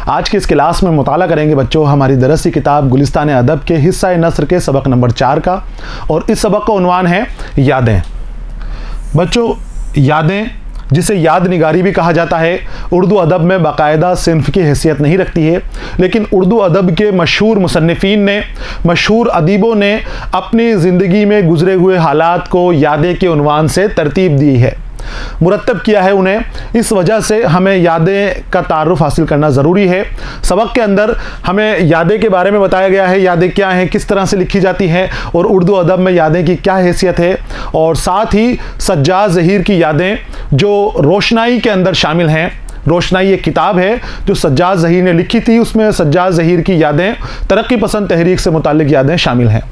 आज की इस क्लास में मुताला करेंगे बच्चों हमारी दरसी किताब गुलिस्तान अदब के हिस्सा नस्र के सबक नंबर 4 का, और इस सबक का उन्वान है यादें। बच्चों यादें, जिसे याद निगारी भी कहा जाता है, उर्दू अदब में बाकायदा सिन्फ की हैसियत नहीं रखती है, लेकिन उर्दू अदब के मशहूर मुसन्निफ़ीन ने, मशहूर अदीबों ने अपनी ज़िंदगी में गुज़रे हुए हालात को यादें के उन्वान से तरतीब दी है, मुरतब किया है उन्हें। इस वजह से हमें यादें का तारुफ हासिल करना ज़रूरी है। सबक के अंदर हमें यादें के बारे में बताया गया है, यादें क्या हैं, किस तरह से लिखी जाती हैं और उर्दू अदब में यादें की क्या हैसियत है, और साथ ही सज्जाद ज़हीर की यादें जो रोशनाई के अंदर शामिल हैं। रोशनाई एक किताब है जो सज्जाद ज़हीर ने लिखी थी, उसमें सज्जाद ज़हीर की यादें, तरक्की पसंद तहरीक से मुताल्लिक़ यादें शामिल हैं,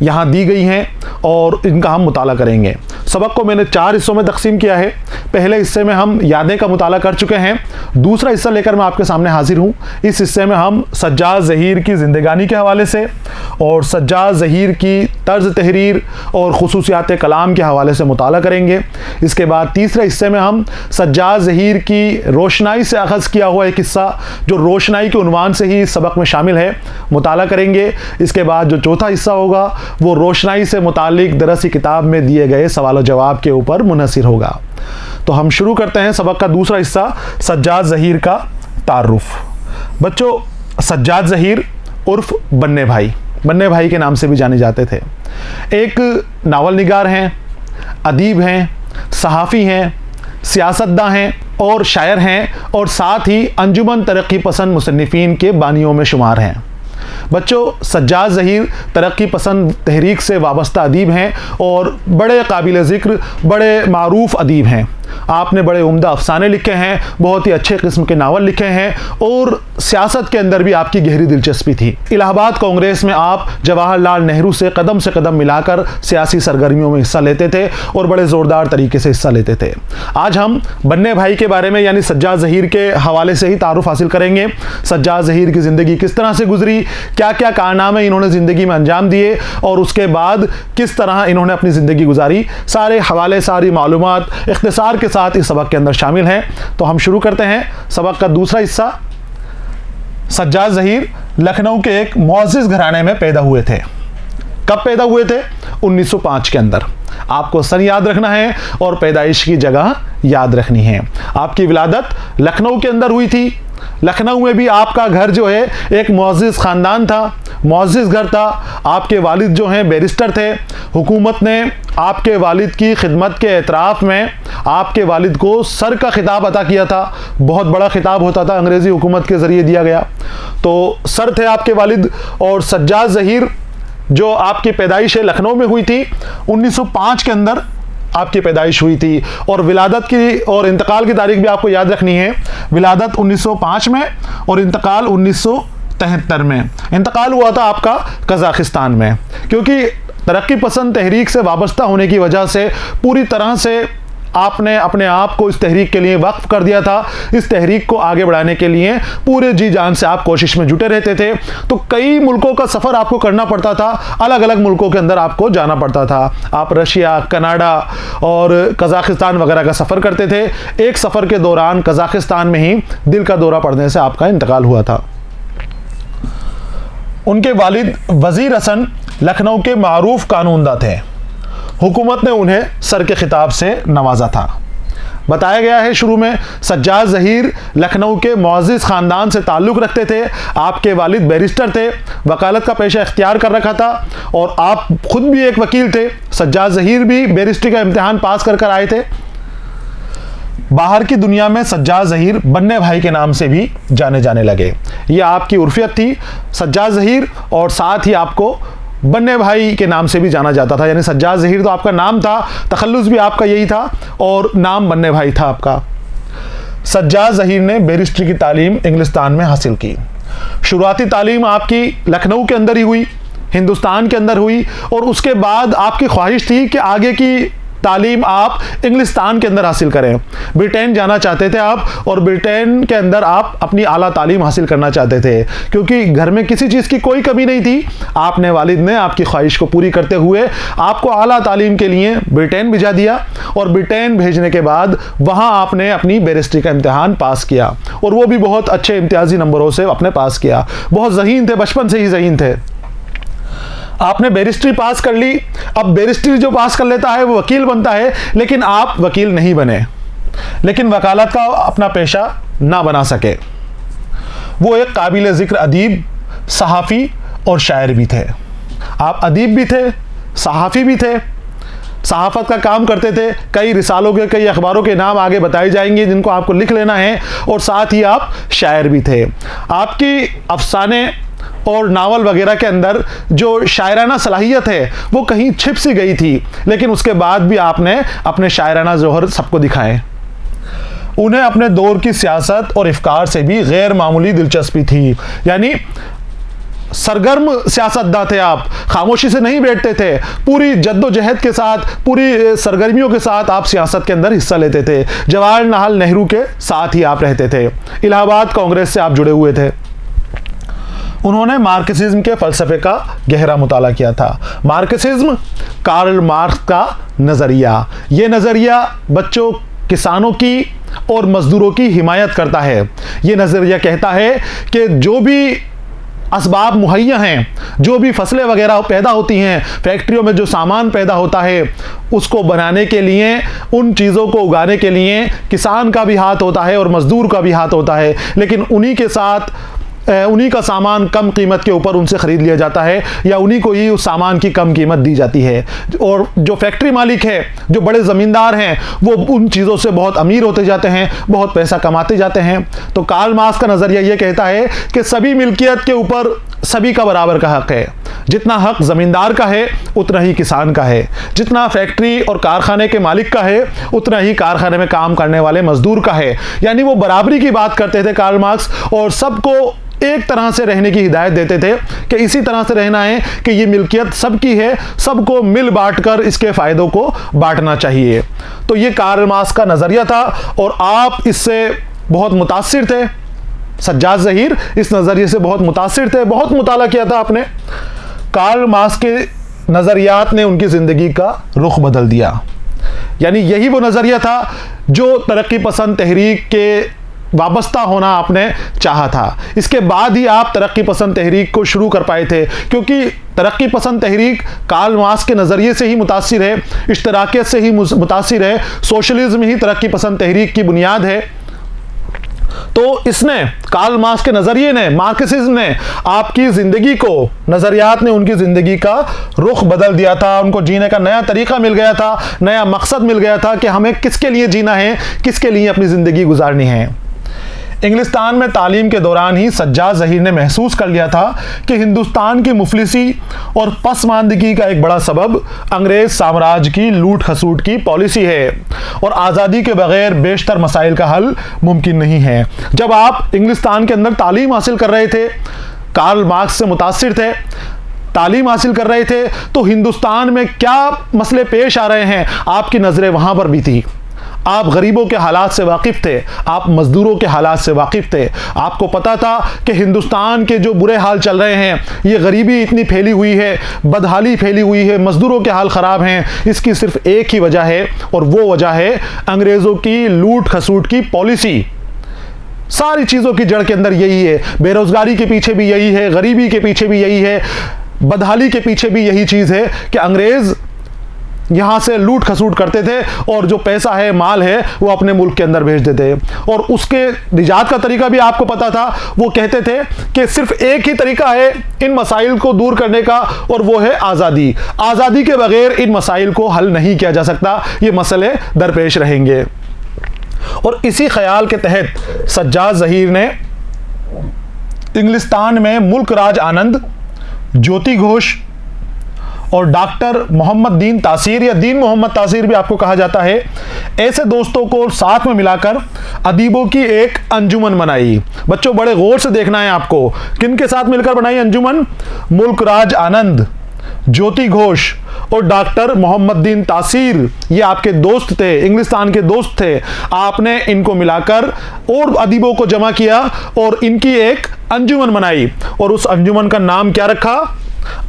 यहाँ दी गई हैं और इनका हम मुताला करेंगे। सबक को मैंने 4 हिस्सों में तकसीम किया है। पहले हिस्से में हम यादें का मुताला कर चुके हैं, दूसरा हिस्सा लेकर मैं आपके सामने हाजिर हूँ। इस हिस्से में हम सज्जाद ज़हीर की ज़िंदगानी के हवाले से और सज्जाद ज़हीर की तर्ज तहरीर और खुसूसियात कलाम के हवाले से मुताला करेंगे। इसके बाद तीसरे हिस्से में हम सज्जाद ज़हीर की रोशनाई से अख़ज़ किया हुआ एक हिस्सा जो रोशनाई के उन्वान से ही सबक में शामिल है, मुताला करेंगे। इसके बाद जो चौथा हिस्सा होगा वो रोशनाई से मुतालिक दरसी किताब में दिए गए सवाल जवाब के ऊपर मुनहसिर होगा। तो हम शुरू करते हैं सबक का दूसरा हिस्सा, सज्जाद ज़हीर का तारुफ। बच्चों सज्जाद ज़हीर उर्फ बन्ने भाई के नाम से भी जाने जाते थे। एक नावल निगार हैं, अदीब हैं, सहाफ़ी हैं, सियासतदां हैं और शायर हैं, और साथ ही अंजुमन तरक्की पसंद मुसन्निफ़ीन के बानियों में शुमार हैं। बच्चों सज्जाद ज़हीर तरक्की पसंद तहरीक से वाबस्ता अदीब हैं और बड़े काबिल ज़िक्र, बड़े मारूफ अदीब हैं। आपने बड़े उम्दा अफसाने लिखे हैं, बहुत ही अच्छे किस्म के नावल लिखे हैं, और सियासत के अंदर भी आपकी गहरी दिलचस्पी थी। इलाहाबाद कांग्रेस में आप जवाहरलाल नेहरू से कदम मिलाकर सियासी सरगर्मियों में हिस्सा लेते थे और बड़े ज़ोरदार तरीके से हिस्सा लेते थे। आज हम बन्ने भाई के बारे में यानी सज्जाद ज़हीर के हवाले से ही तारुफ हासिल करेंगे। सज्जाद ज़हीर की ज़िंदगी किस तरह से गुजरी, क्या क्या कारनामे इन्होंने ज़िंदगी में अंजाम दिए और उसके बाद किस तरह इन्होंने अपनी ज़िंदगी गुजारी, सारे हवाले, सारी मालूमात इख्तिसार के साथ इस सबक के अंदर शामिल हैं। तो हम शुरू करते हैं सबक का दूसरा हिस्सा। सज्जाद ज़हीर लखनऊ के एक मुअज़्ज़िज़ घराने में पैदा हुए थे। कब पैदा हुए थे? 1905 के अंदर। आपको सन याद रखना है और पैदाइश की जगह याद रखनी है। आपकी विलादत लखनऊ के अंदर हुई थी। लखनऊ में भी आपका घर जो है एक मुअज़्ज़िज़ ख़ानदान था, मुअज़्ज़िज़ घर था। आपके वालिद जो हैं बैरिस्टर थे। हुकूमत ने आपके वालिद की खिदमत के एतराफ़ में आपके वालिद को सर का खिताब अता किया था। बहुत बड़ा खिताब होता था, अंग्रेज़ी हुकूमत के ज़रिए दिया गया। तो सर थे आपके वालिद, और सज्जाद ज़हीर जो आपकी पैदाइश है लखनऊ में हुई थी, 1905 के अंदर आपकी पैदाइश हुई थी। और विलादत की और इंतकाल की तारीख भी आपको याद रखनी है। विलादत 1905 में और इंतकाल 1973 में। इंतकाल हुआ था आपका कज़ाकिस्तान में, क्योंकि तरक्की पसंद तहरीक से वाबस्ता होने की वजह से पूरी तरह से आपने अपने आप को इस तहरीक के लिए वक्फ कर दिया था। इस तहरीक को आगे बढ़ाने के लिए पूरे जी जान से आप कोशिश में जुटे रहते थे। तो कई मुल्कों का सफ़र आपको करना पड़ता था, अलग अलग मुल्कों के अंदर आपको जाना पड़ता था। आप रशिया, कनाडा और कज़ाकिस्तान वगैरह का सफ़र करते थे। एक सफ़र के दौरान कज़ाकिस्तान में ही दिल का दौरा पड़ने से आपका इंतकाल हुआ था। उनके वालिद वज़ीर हसन लखनऊ के मारूफ कानूनदा थे। हुकूमत ने उन्हें सर के खिताब से नवाजा था। बताया गया है शुरू में सज्जाद ज़हीर लखनऊ के मुअज़्ज़िज़ ख़ानदान से ताल्लुक़ रखते थे। आपके वालिद बैरिस्टर थे, वकालत का पेशा इख्तियार कर रखा था, और आप खुद भी एक वकील थे। सज्जाद ज़हीर भी बैरिस्ट्री का इम्तिहान पास कर आए थे। बाहर की दुनिया में सज्जाद ज़हीर बन्ने भाई के नाम से भी जाने जाने लगे। ये आपकी उर्फियत थी, सज्जाद ज़हीर, और साथ ही आपको बन्ने भाई के नाम से भी जाना जाता था। यानी सज्जाद ज़हीर तो आपका नाम था, तखल्लुस भी आपका यही था, और नाम बन्ने भाई था आपका। सज्जाद ज़हीर ने बैरिस्ट्री की तालीम इंग्लिस्तान में हासिल की। शुरुआती तालीम आपकी लखनऊ के अंदर ही हुई, हिंदुस्तान के अंदर हुई, और उसके बाद आपकी ख्वाहिश थी कि आगे की तालीम आप इंग्लिस्तान के अंदर हासिल करें। ब्रिटेन जाना चाहते थे आप, और ब्रिटेन के अंदर आप अपनी आला तालीम हासिल करना चाहते थे, क्योंकि घर में किसी चीज़ की कोई कमी नहीं थी। आपने वालिद ने आपकी ख्वाहिश को पूरी करते हुए आपको आला तालीम के लिए ब्रिटेन भिजा दिया, और ब्रिटेन भेजने के बाद वहाँ आपने अपनी बैरिस्ट्री का इम्तिहान पास किया, और वो भी बहुत अच्छे इम्तियाजी नंबरों से आपने पास किया। बहुत ज़हीन थे, बचपन से ही ज़हीन थे। आपने बैरिस्ट्री पास कर ली। अब बैरिस्ट्री जो पास कर लेता है वो वकील बनता है, लेकिन आप वकील नहीं बने, लेकिन वकालत का अपना पेशा ना बना सके। वो एक काबिल ज़िक्र अदीब, सहाफ़ी और शायर भी थे। आप अदीब भी थे, सहाफ़ी भी थे, सहाफ़त का काम करते थे। कई रिसालों के, कई अखबारों के नाम आगे बताए जाएंगे जिनको आपको लिख लेना है, और साथ ही आप शायर भी थे। आपकी अफसाने और नावल वगैरह के अंदर जो शायराना सलाहियत है वो कहीं छिप सी गई थी, लेकिन उसके बाद भी आपने अपने शायराना जोहर सबको दिखाए। उन्हें अपने दौर की सियासत और इफ्कार से भी गैर मामूली दिलचस्पी थी, यानी सरगर्म सियासतदान थे आप, खामोशी से नहीं बैठते थे। पूरी जद्दोजहद के साथ, पूरी सरगर्मियों के साथ आप सियासत के अंदर हिस्सा लेते थे। जवाहरलाल नेहरू के साथ ही आप रहते थे। इलाहाबाद कांग्रेस से आप जुड़े हुए थे। उन्होंने मार्क्सिज्म के फ़लसफ़े का गहरा मुताला किया था। मार्क्सिज्म कार्ल मार्क्स का नज़रिया, ये नज़रिया बच्चों, किसानों की और मज़दूरों की हिमायत करता है। ये नज़रिया कहता है कि जो भी असबाब मुहैया हैं, जो भी फसलें वगैरह पैदा होती हैं, फैक्ट्रियों में जो सामान पैदा होता है, उसको बनाने के लिए, उन चीज़ों को उगाने के लिए किसान का भी हाथ होता है और मज़दूर का भी हाथ होता है, लेकिन उन्हीं के साथ उन्हीं का सामान कम कीमत के ऊपर उनसे ख़रीद लिया जाता है, या उन्हीं को ही उस सामान की कम कीमत दी जाती है। और जो फैक्ट्री मालिक है, जो बड़े ज़मींदार हैं, वो उन चीज़ों से बहुत अमीर होते जाते हैं, बहुत पैसा कमाते जाते हैं। तो कार्ल मार्क्स का नज़रिया ये कहता है कि सभी मिल्कियत के ऊपर सभी का बराबर का हक़ है। जितना हक़ ज़मींदार का है उतना ही किसान का है, जितना फैक्ट्री और कारखाने के मालिक का है उतना ही कारखाने में काम करने वाले मज़दूर का है। यानी वो बराबरी की बात करते थे कार्ल मार्क्स, और सबको एक तरह से रहने की हिदायत देते थे कि इसी तरह से रहना है कि ये मिल्कियत सबकी है, सबको मिल बांट कर इसके फ़ायदों को बांटना चाहिए। तो ये कार्ल मार्क्स का नज़रिया था, और आप इससे बहुत मुतासिर थे। सज्जाद ज़हीर इस नज़रिए से बहुत मुतासिर थे, बहुत मुताला किया था आपने। कार्ल मार्क्स के नज़रियात ने उनकी ज़िंदगी का रुख बदल दिया। यानी यही वो नज़रिया था जो तरक्की पसंद तहरीक के वाबस्ता होना आपने चाहा था। इसके बाद ही आप तरक्की पसंद तहरीक को शुरू कर पाए थे, क्योंकि तरक्की पसंद तहरीक कार्ल मार्क्स के नज़रिए से ही मुतासिर है, इश्तराकियत से ही मुतासिर है, सोशलिज्म ही तरक्की पसंद तहरीक की बुनियाद है। तो इसने, कार्ल मार्क्स के नज़रिए ने, मार्क्सिज्म ने आपकी ज़िंदगी को, नज़रियात ने उनकी ज़िंदगी का रुख बदल दिया था। उनको जीने का नया तरीक़ा मिल गया था, नया मकसद मिल गया था कि हमें किसके लिए जीना है, किसके लिए अपनी ज़िंदगी गुजारनी है। इंग्लिस्तान में तालीम के दौरान ही सज्जाद ज़हीर ने महसूस कर लिया था कि हिंदुस्तान की मुफलिसी और पसमानदगी का एक बड़ा सबब अंग्रेज़ साम्राज्य की लूट खसूट की पॉलिसी है, और आज़ादी के बग़ैर बेशतर मसाइल का हल मुमकिन नहीं है। जब आप इंग्लिस्तान के अंदर तालीम हासिल कर रहे थे, कार्ल मार्क्स से मुतासिर थे, तालीम हासिल कर रहे थे, तो हिंदुस्तान में क्या मसले पेश आ रहे हैं आपकी नज़रें वहाँ पर भी थी। आप गरीबों के हालात से वाकिफ़ थे, आप मज़दूरों के हालात से वाकिफ़ थे। आपको पता था कि हिंदुस्तान के जो बुरे हाल चल रहे हैं, ये गरीबी इतनी फैली हुई है, बदहाली फैली हुई है, मज़दूरों के हाल ख़राब हैं, इसकी सिर्फ एक ही वजह है, और वो वजह है अंग्रेज़ों की लूट खसूट की पॉलिसी। सारी चीज़ों की जड़ के अंदर यही है। बेरोज़गारी के पीछे भी यही है, गरीबी के पीछे भी यही है, बदहाली के पीछे भी यही चीज़ है कि अंग्रेज़ यहाँ से लूट खसूट करते थे, और जो पैसा है, माल है, वो अपने मुल्क के अंदर भेज देते। और उसके निजात का तरीका भी आपको पता था। वो कहते थे कि सिर्फ एक ही तरीका है इन मसाइल को दूर करने का, और वो है आज़ादी। आज़ादी के बगैर इन मसाइल को हल नहीं किया जा सकता, ये मसले दरपेश रहेंगे। और इसी ख्याल के तहत सज्जाद ज़हीर ने इंग्लिस्तान में मुल्क राज आनंद, ज्योति घोष और डॉक्टर मोहम्मद दीन तासीर, या दीन मोहम्मद तासीर भी आपको कहा जाता है, ऐसे दोस्तों को साथ में मिलाकर अदीबों की एक अंजुमन बनाई। बच्चों बड़े गौर से देखना है आपको, किन के साथ मिलकर बनाई अंजुमन? मुल्क राज आनंद, ज्योति घोष और डॉक्टर मोहम्मदीन तासीर, ये आपके दोस्त थे, इंग्लिस्तान के दोस्त थे। आपने इनको मिलाकर और अदीबों को जमा किया और इनकी एक अंजुमन बनाई, और उस अंजुमन का नाम क्या रखा?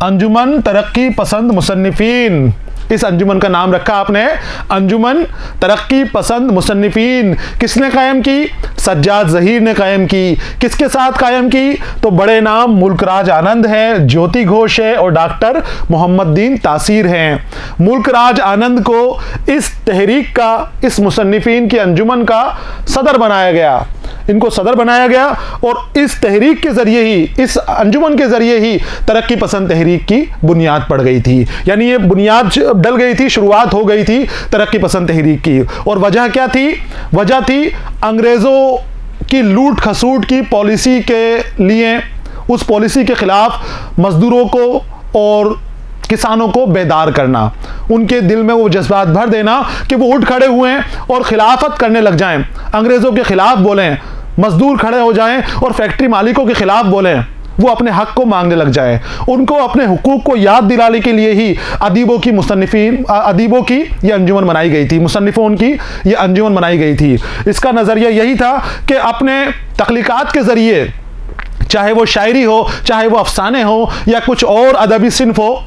अंजुमन तरक्की पसंद मुसन्निफीन। इस अंजुमन का नाम रखा आपने अंजुमन तरक्की पसंद मुसन्निफीन। किसने कायम की? सज्जाद ज़हीर ने कायम की। किसके साथ कायम की? तो बड़े नाम मुल्कराज आनंद है, ज्योति घोष है और डॉक्टर मोहम्मदीन तासीर हैं। मुल्कराज आनंद को इस तहरीक का, इस मुसन्निफीन की अंजुमन का सदर बनाया गया। इनको सदर बनाया गया और इस तहरीक के जरिए ही, इस अंजुमन के जरिए ही तरक्की पसंद तहरीक की बुनियाद पड़ गई थी। यानी ये बुनियाद डल गई थी, शुरुआत हो गई थी तरक्की पसंद तहरीक की। और वजह क्या थी? वजह थी अंग्रेजों की लूट खसूट की पॉलिसी के लिए, उस पॉलिसी के खिलाफ मजदूरों को और किसानों को बेदार करना, उनके दिल में वो जज्बात भर देना कि वो उठ खड़े हुए हैं और खिलाफत करने लग जाएं, अंग्रेजों के खिलाफ बोलें, मजदूर खड़े हो जाएं और फैक्ट्री मालिकों के खिलाफ बोलें, वो अपने हक को मांगने लग जाएं। उनको अपने हुकूक को याद दिलाने के लिए ही अदीबों की ये अंजुमन बनाई गई थी, मुसन्निफों की ये अंजुमन बनाई गई थी। इसका नज़रिया यही था कि अपने तख्लीकात के ज़रिए, चाहे वो शायरी हो, चाहे वो अफसाने हो या कुछ और अदबी सिन्फ हो,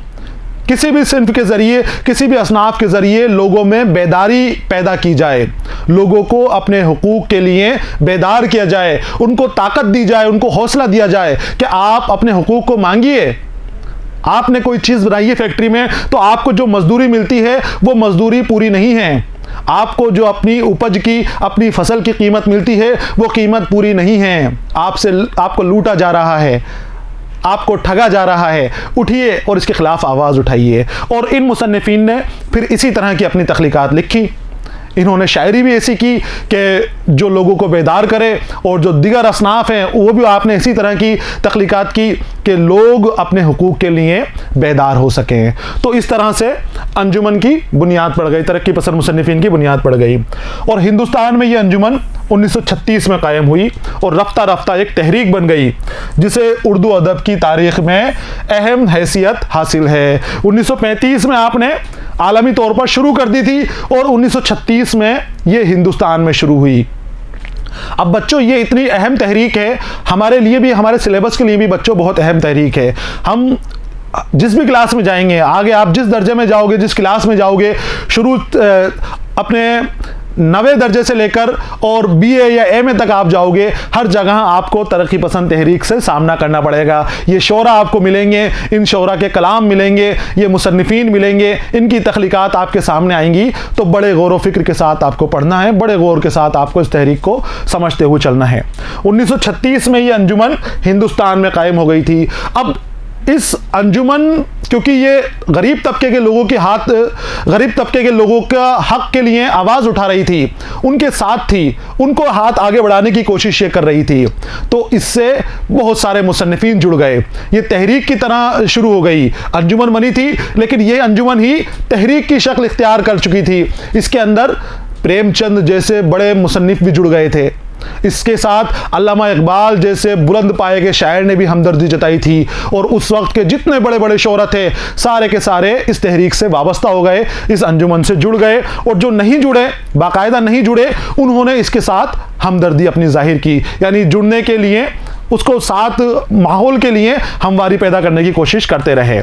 किसी भी सिन्फ के ज़रिए, किसी भी असनाफ के ज़रिए लोगों में बेदारी पैदा की जाए, लोगों को अपने हुकूक के लिए बेदार किया जाए, उनको ताकत दी जाए, उनको हौसला दिया जाए कि आप अपने हुकूक को मांगिए। आपने कोई चीज़ बनाई है फैक्ट्री में, तो आपको जो मजदूरी मिलती है वो मजदूरी पूरी नहीं है। आपको जो अपनी उपज की, अपनी फसल की कीमत मिलती है वो कीमत पूरी नहीं है। आपको लूटा जा रहा है, आपको ठगा जा रहा है। उठिए और इसके खिलाफ आवाज़ उठाइए। और इन मुसन्निफीन ने फिर इसी तरह की अपनी तख्लीकात लिखी। इन्होंने शायरी भी ऐसी की कि जो लोगों को बेदार करे, और जो दिगर असनाफ हैं वो भी आपने इसी तरह की तख्लीकात की कि लोग अपने हुकूक के लिए बेदार हो सकें। तो इस तरह से अंजुमन की बुनियाद पड़ गई, तरक्की पसंद मुसन्निफीन की बुनियाद पड़ गई। और हिंदुस्तान में ये अंजुमन 1936 में कायम हुई और रफ्ता रफ्ता एक तहरीक बन गई जिसे उर्दू अदब की तारीख में अहम हैसियत हासिल है। 1935 में आपने आलमी तौर पर शुरू कर दी थी और 1936 में ये हिंदुस्तान में शुरू हुई। अब बच्चों, ये इतनी अहम तहरीक है हमारे लिए भी, हमारे सिलेबस के लिए भी बच्चों बहुत अहम तहरीक है। हम जिस भी क्लास में जाएंगे, आगे आप जिस दर्जे में जाओगे, जिस क्लास में जाओगे, शुरू अपने 9वें दर्जे से लेकर और BA या MA तक आप जाओगे, हर जगह आपको तरक्की पसंद तहरीक से सामना करना पड़ेगा। ये शोरा आपको मिलेंगे, इन शोरा के कलाम मिलेंगे, ये मुसन्निफीन मिलेंगे, इनकी तख्लीकात आपके सामने आएंगी। तो बड़े गौर व फिक्र के साथ आपको पढ़ना है, बड़े गौर के साथ आपको इस तहरीक को समझते हुए चलना है। 1936 में ये अंजुमन हिंदुस्तान में कायम हो गई थी। अब इस अंजुमन, क्योंकि ये गरीब तबके के लोगों का हक के लिए आवाज़ उठा रही थी, उनके साथ थी, उनको हाथ आगे बढ़ाने की कोशिश ये कर रही थी, तो इससे बहुत सारे मुसन्निफीन जुड़ गए। ये तहरीक की तरह शुरू हो गई, अंजुमन बनी थी लेकिन ये अंजुमन ही तहरीक की शक्ल इख्तियार कर चुकी थी। इसके अंदर प्रेमचंद जैसे बड़े मुसन्निफ भी जुड़ गए थे। इसके साथ अल्लामा इकबाल जैसे बुलंद पाए के शायर ने भी हमदर्दी जताई थी। और उस वक्त के जितने बड़े बड़े शोरा थे, सारे के सारे इस तहरीक से वाबस्ता हो गए, इस अंजुमन से जुड़ गए। और जो नहीं जुड़े, बाकायदा नहीं जुड़े, उन्होंने इसके साथ हमदर्दी अपनी जाहिर की, यानी जुड़ने के लिए, उसको साथ माहौल के लिए हमवारी पैदा करने की कोशिश करते रहे।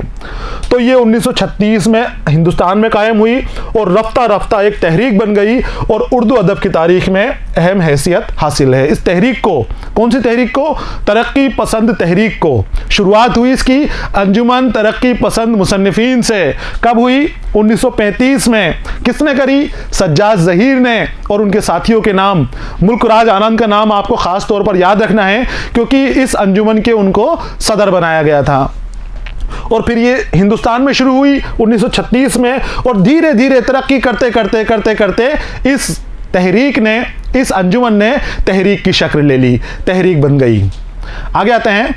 तो ये 1936 में हिंदुस्तान में कायम हुई और रफ्ता रफ्ता एक तहरीक बन गई और उर्दू अदब की तारीख में अहम हैसियत हासिल है। इस तहरीक को, कौन सी तहरीक को? तरक्की पसंद तहरीक को। शुरुआत हुई इसकी अंजुमन तरक्की पसंद मुसन्निफीन से। कब हुई? 1935 में। किसने करी? सज्जाद ज़हीर ने और उनके साथियों के नाम, मुल्कराज आनंद का नाम आपको ख़ास तौर पर याद रखना है क्योंकि इस अंजुमन के उनको सदर बनाया गया था। और फिर ये हिंदुस्तान में शुरू हुई 1936 में और धीरे धीरे तरक्की करते करते करते करते इस तहरीक ने, इस अंजुमन ने तहरीक की शक्ल ले ली, तहरीक बन गई। आगे आते हैं।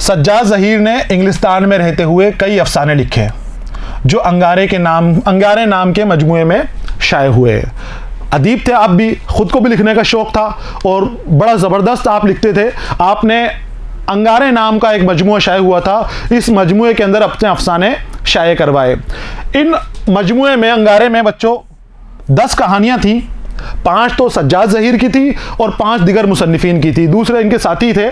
सज्जाद ज़हीर ने इंग्लिस्तान में रहते हुए कई अफसाने लिखे जो अंगारे नाम के मजमूए में शाये हुए। अदीब थे आप भी, खुद को भी लिखने का शौक़ था और बड़ा ज़बरदस्त आप लिखते थे। आपने अंगारे नाम का एक मजमूआ शाये हुआ था। इस मजमूए के अंदर अपने अफसाने शाये करवाए। इन मजमूए में, अंगारे में बच्चों 10 कहानियां थी। 5 तो सज्जाद ज़हीर की थी और 5 दिगर मुसन्निफीन की थी, दूसरे इनके साथी थे।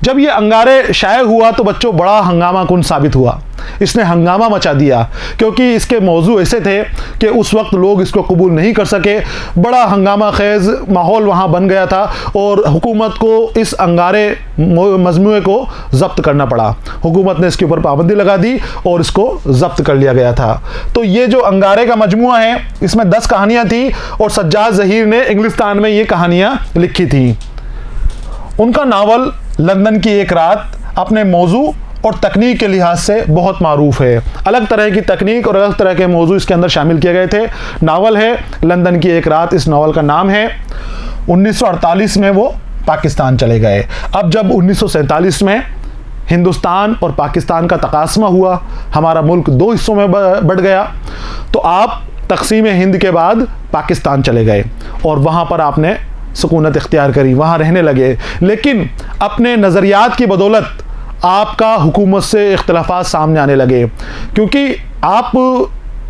जब ये अंगारे शाये हुआ तो बच्चों बड़ा हंगामा कुन साबित हुआ। इसने हंगामा मचा दिया क्योंकि इसके मौजू ऐसे थे कि उस वक्त लोग इसको कबूल नहीं कर सके। बड़ा हंगामा खेज माहौल वहाँ बन गया था और हुकूमत को इस अंगारे मजमूए को ज़ब्त करना पड़ा। हुकूमत ने इसके ऊपर पाबंदी लगा दी और इसको ज़ब्त कर लिया गया था। तो ये जो अंगारे का मजमूआ है, इसमें 10 कहानियाँ थी और सज्जाद ज़हीर ने इंग्लिस्तान में ये कहानियाँ लिखी थी। उनका नावल लंदन की एक रात अपने मौजू और तकनीक के लिहाज से बहुत मारूफ है। अलग तरह की तकनीक और अलग तरह के मौजू इसके अंदर शामिल किए गए थे। नावल है लंदन की एक रात, इस नावल का नाम है। 1948 में वो पाकिस्तान चले गए। अब जब 1947 में हिंदुस्तान और पाकिस्तान का तकासमा हुआ, हमारा मुल्क 2 हिस्सों में बढ़ गया, तो आप तकसीम हिंद के बाद पाकिस्तान चले गए और वहाँ पर आपने सुकूनत इख्तियार करी, वहाँ रहने लगे। लेकिन अपने नज़रियात की बदौलत आपका हुकूमत से इख्तिलाफात सामने आने लगे, क्योंकि आप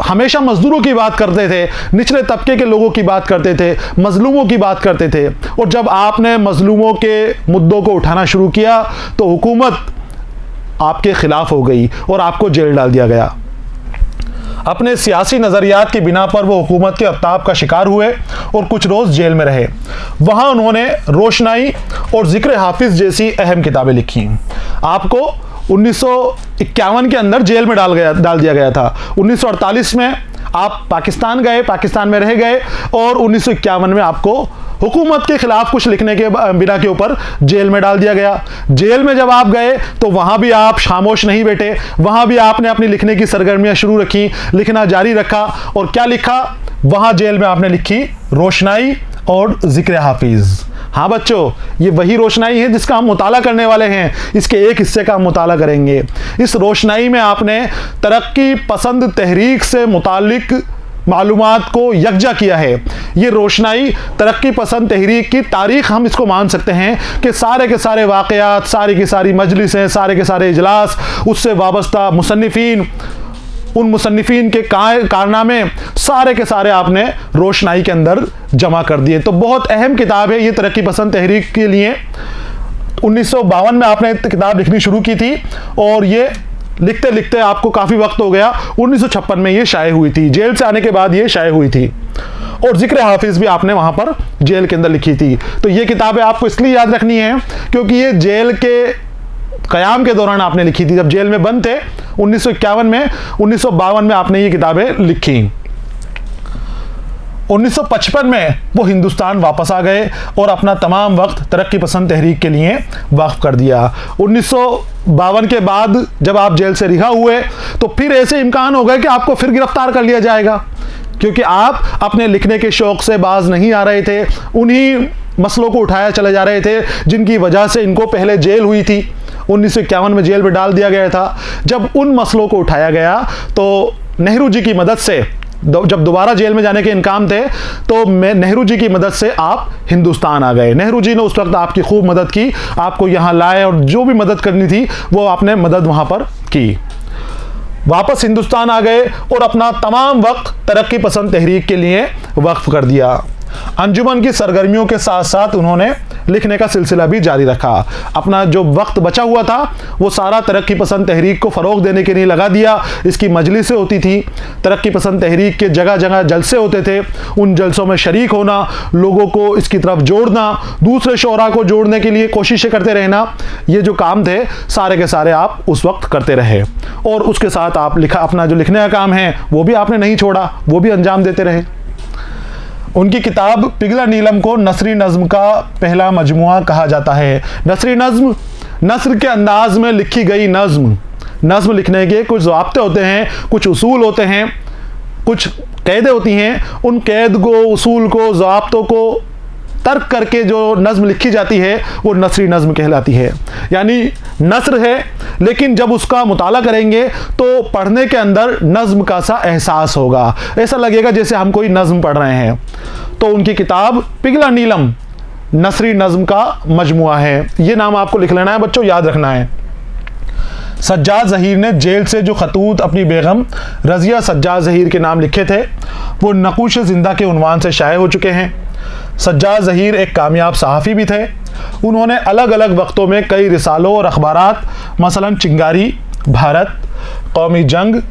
हमेशा मजदूरों की बात करते थे, निचले तबके के लोगों की बात करते थे, मजलूमों की बात करते थे। और जब आपने मजलूमों के मुद्दों को उठाना शुरू किया तो हुकूमत आपके ख़िलाफ़ हो गई और आपको जेल डाल दिया गया। अपने सियासी नज़रियात की बिना पर वो हुकूमत के अफ्ताब का शिकार हुए और कुछ रोज़ जेल में रहे। वहाँ उन्होंने रोशनाई और ज़िक्र हाफिज़ जैसी अहम किताबें लिखी। आपको 1951 के अंदर जेल में डाल दिया गया था। 1948 में आप पाकिस्तान गए, पाकिस्तान में रह गए और 1951 में आपको हुकूमत के खिलाफ कुछ लिखने के बिना के ऊपर जेल में डाल दिया गया। जेल में जब आप गए तो वहाँ भी आप खामोश नहीं बैठे, वहाँ भी आपने अपनी लिखने की सरगर्मियाँ शुरू रखी, लिखना जारी रखा। और क्या लिखा वहाँ जेल में? आपने लिखी रोशनाई और ज़िक्र हाफिज़। हाँ बच्चों, ये वही रोशनाई है जिसका हम मुताला करने वाले हैं। इसके एक हिस्से का हम मुताला करेंगे। इस रोशनाई में आपने तरक्की पसंद तहरीक से मुतालिक मालूमात को यकजा किया है। ये रोशनाई तरक्की पसंद तहरीक की तारीख़ हम इसको मान सकते हैं कि सारे के सारे वाक़यात, सारी की सारी मजलिसें, सारे के सारे इजलास, उससे वाबस्ता मुसन्निफ़ीन, उन मुसन्निफ़ीन के कारनामे सारे के सारे आपने रोशनाई के अंदर जमा कर दिए। तो बहुत अहम किताब है ये तरक्की पसंद तहरीक के लिए। 1952 में आपने किताब लिखनी शुरू की थी और ये लिखते लिखते आपको काफ़ी वक्त हो गया। 1956 में ये शाये हुई थी, जेल से आने के बाद ये शाये हुई थी। और ज़िक्र हाफिज़ भी आपने वहाँ पर जेल के अंदर लिखी थी। तो ये किताबें आपको इसलिए याद रखनी है क्योंकि ये जेल के क़याम के दौरान आपने लिखी थी, जब जेल में बंद थे 1951 में। 1952 में आपने ये किताबें लिखी। 1955 में वो हिंदुस्तान वापस आ गए और अपना तमाम वक्त तरक्की पसंद तहरीक के लिए वक्फ कर दिया। 1952 के बाद जब आप जेल से रिहा हुए तो फिर ऐसे इम्कान हो गए कि आपको फिर गिरफ्तार कर लिया जाएगा, क्योंकि आप अपने लिखने के शौक़ से बाज नहीं आ रहे थे। उन्हीं मसलों को उठाया चले जा रहे थे जिनकी वजह से इनको पहले जेल हुई थी। 1951 में जेल में डाल दिया गया था। जब उन मसलों को उठाया गया तो नेहरू जी की मदद से, जब दोबारा जेल में जाने के इम्कान थे तो नेहरू जी की मदद से आप हिंदुस्तान आ गए। नेहरू जी ने उस वक्त आपकी खूब मदद की, आपको यहाँ लाए और जो भी मदद करनी थी वो आपने मदद वहाँ पर की। वापस हिंदुस्तान आ गए और अपना तमाम वक्त तरक्की पसंद तहरीक के लिए वक्फ कर दिया। अंजुमन की सरगर्मियों के साथ साथ उन्होंने लिखने का सिलसिला भी जारी रखा। अपना जो वक्त बचा हुआ था वो सारा तरक्की पसंद तहरीक को फ़रोग़ देने के लिए लगा दिया। इसकी मजलिसें होती थी, तरक्की पसंद तहरीक के जगह जगह जलसे होते थे। उन जलसों में शरीक होना, लोगों को इसकी तरफ जोड़ना, दूसरे शोरा को जोड़ने के लिए कोशिशें करते रहना, ये जो काम थे सारे के सारे आप उस वक्त करते रहे। और उसके साथ आप अपना जो लिखने का काम है वो भी आपने नहीं छोड़ा, वो भी अंजाम देते रहे। उनकी किताब पिघला नीलम को नसरी नज़्म का पहला मजमुआ कहा जाता है। नसरी नज़्म, नस्र के अंदाज में लिखी गई नज़्म। नज़्म लिखने के कुछ ज़ाब्ते होते हैं, कुछ उसूल होते हैं, कुछ क़ैदें होती हैं। उन क़ैद को, उसूल को, ज़ाब्तों को तर्क करके जो नज़्म लिखी जाती है वो नसरी नज़्म कहलाती है। यानी नस्र है लेकिन जब उसका मुताला करेंगे तो पढ़ने के अंदर नज़्म का सा एहसास होगा, ऐसा लगेगा जैसे हम कोई नज़्म पढ़ रहे हैं। तो उनकी किताब पिघला नीलम नसरी नज़्म का मजमुआ है। ये नाम आपको लिख लेना है बच्चों, याद रखना है। सज्जाद ज़हीर ने जेल से जो खतूत अपनी बेगम रज़िया सज्जाद ज़हीर के नाम लिखे थे वो नक़ूश ज़िंदा के उन्वान से शाये हो चुके हैं। सज्जाद ज़हीर एक कामयाब सहाफ़ी भी थे। उन्होंने अलग अलग वक्तों में कई रिसालों और अखबारात मसलन चिंगारी, भारत, कौमी जंग,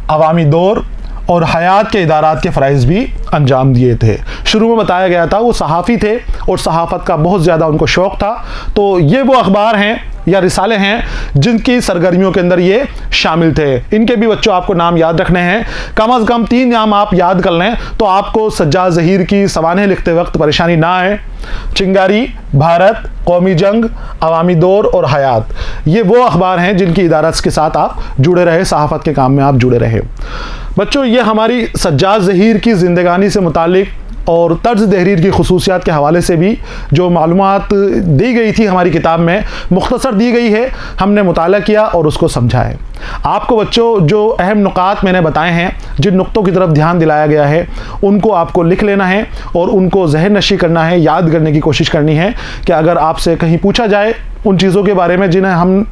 अवामी दौर और हयात के इदारात के फ़राइज़ भी अंजाम दिए थे। शुरू में बताया गया था वो सहाफ़ी थे और सहाफ़त का बहुत ज़्यादा उनको शौक़ था। तो ये वो अखबार हैं या रिसाले हैं जिनकी सरगर्मियों के अंदर ये शामिल थे। इनके भी बच्चों आपको नाम याद रखने हैं। कम अज़ कम 3 नाम आप याद कर लें तो आपको सज्जाद ज़हीर की सवानें लिखते वक्त परेशानी ना आए। चिंगारी, भारत, कौमी जंग, अवामी दौर और हयात, ये वो अखबार हैं जिनकी इदारत के साथ आप जुड़े रहे, सहाफ़त के काम में आप जुड़े रहे। बच्चों ये हमारी सज्जाद ज़हीर की ज़िंदगानी से मुतालिक और तर्ज तहरीर की खुसूसियात के हवाले से भी जो मालूमात दी गई थी हमारी किताब में, मुख्तसर दी गई है, हमने मुताला किया और उसको समझा है। आपको बच्चों जो अहम नुकात मैंने बताए हैं, जिन नुक्तों की तरफ ध्यान दिलाया गया है, उनको आपको लिख लेना है और उनको जहन नशी करना है, याद करने की कोशिश करनी है कि अगर आपसे कहीं पूछा जाए उन चीज़ों के बारे में जिन्हें हम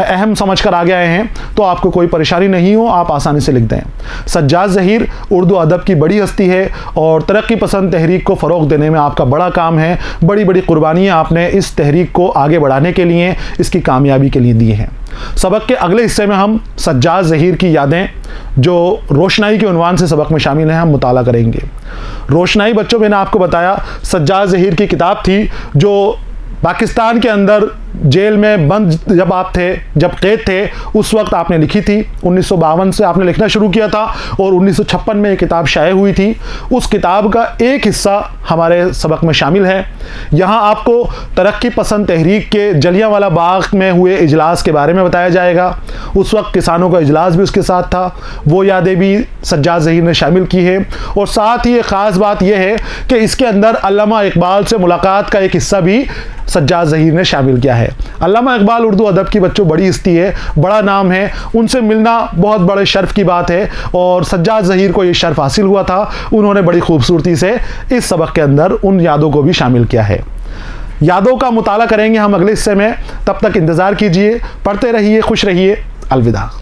अहम समझ कर आगे आए हैं तो आपको कोई परेशानी नहीं हो, आप आसानी से लिख दें। सज्जाद ज़हीर उर्दू अदब की बड़ी हस्ती है और तरक्की पसंद तहरीक को फ़रोग़ देने में आपका बड़ा काम है। बड़ी बड़ी कुर्बानियाँ आपने इस तहरीक को आगे बढ़ाने के लिए, इसकी कामयाबी के लिए दी हैं। सबक के अगले हिस्से में हम सज्जाद ज़हीर की यादें जो रोशनाई के उन्वान से सबक में शामिल हैं हम मुताला करेंगे। रोशनाई बच्चों मैंने आपको बताया सज्जाद ज़हीर की किताब थी जो पाकिस्तान के अंदर जेल में बंद जब आप थे, जब कैद थे, उस वक्त आपने लिखी थी। 1952 से आपने लिखना शुरू किया था और 1956 में ये किताब शाये हुई थी। उस किताब का एक हिस्सा हमारे सबक में शामिल है। यहाँ आपको तरक्की पसंद तहरीक के जलियांवाला बाग में हुए इजलास के बारे में बताया जाएगा। उस वक्त किसानों का इजलास भी उसके साथ था, वो यादें भी सज्जाद ज़हीर ने शामिल की है। और साथ ही एक ख़ास बात यह है कि इसके अंदर अल्लामा इकबाल से मुलाकात का एक हिस्सा भी सज्जाद ज़हीर ने शामिल किया है। अल्लामा इकबाल उर्दू अदब की बच्चों बड़ी हस्ती है, बड़ा नाम है, उनसे मिलना बहुत बड़े शर्फ की बात है और सज्जाद ज़हीर को ये शर्फ हासिल हुआ था। उन्होंने बड़ी खूबसूरती से इस सबक के अंदर उन यादों को भी शामिल किया है। यादों का मुताला करेंगे हम अगले हिस्से में, तब तक इंतज़ार कीजिए, पढ़ते रहिए, खुश रहिए। अलविदा।